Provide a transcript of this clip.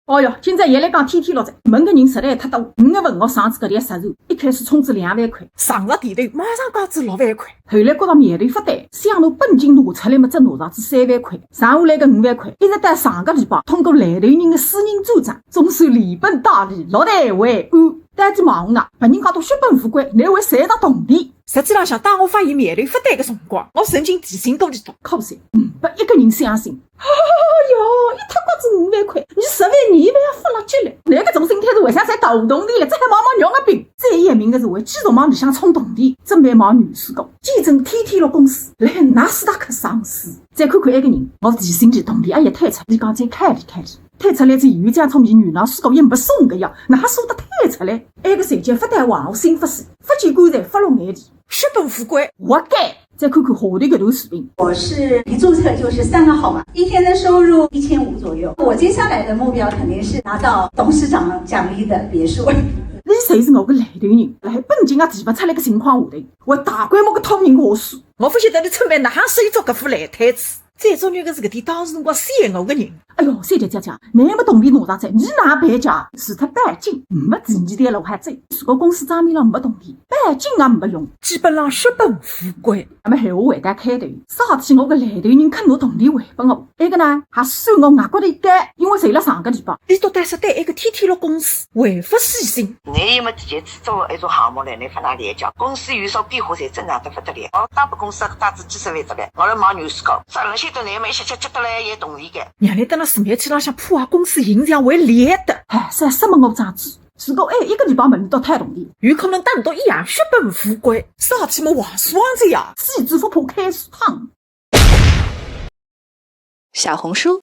哦哟，今朝夜来讲天天落在问个人实在太多，5月份我上次搿点实酬，一开始充值2万块，上了电头马上降至6万块，后来觉着面头负担，想拿本金拿出来么，只拿上至3万块，剩下来个5万块，一直到上个礼拜通过来头人的私人转账，总算连本带利落袋为安。单子忙啊，别人讲到血本富贵，乃为赚到铜钿。实际浪向当我发现面头负担的辰光，我曾经提醒过你的，靠噻，500一个人相信。哎哟，一脱瓜子5万块，你10万20万也发了急了。那个种心态是为啥赚大铜钿了？这还忙忙尿个病。最严明的是为继续往里向充铜钿，真蛮忙女士讲，见证天天落公司来纳斯达克上市。再看看那个人，我提醒其铜钿也推出，你讲再看里看里。推出来这又讲从前女老师讲也没送个样，哪说得推出来？那个谁叫负担往后心发誓，发起棺材发落眼里，血本富贵，活该！再看看下头这段视频，我是一注册就是3个号码，一天的收入1500左右。我接下来的目标肯定是拿到董事长奖励的别墅。你谁是我个来头人？辣海本金也提不出来个情况下头，为大规模个托人话术。我不晓得你出卖哪样手做搿副烂摊子。最重要的是搿点当时辰光吸引我个人。哎哟，三姐姐姐，那么铜钿拿上在，你哪办家？除脱半斤，没第二点路还走。如果公司账面上没铜钿，半斤也没用，基本上血本富贵。那么后话回答开头，啥体我个来头人肯拿铜钿回本我？那个呢，还算我外国的一干，因为赚了上个礼拜。你到底是对一个天天落公司回复细心？你有没第一次做一种项目来，你发哪里讲？公司有少变化才正常得不得了。我打拨公司打至几十万出来，我来忙牛市搞，啥人些都难嘛，一歇接得来也同意个。让你等了市面去浪向破坏公司形象为劣的。哎，啥什么我长子？如果一个礼拜问到太铜钿，有可能打不到一样血本富贵。啥体么话说这样？自己支付宝开始烫。小红书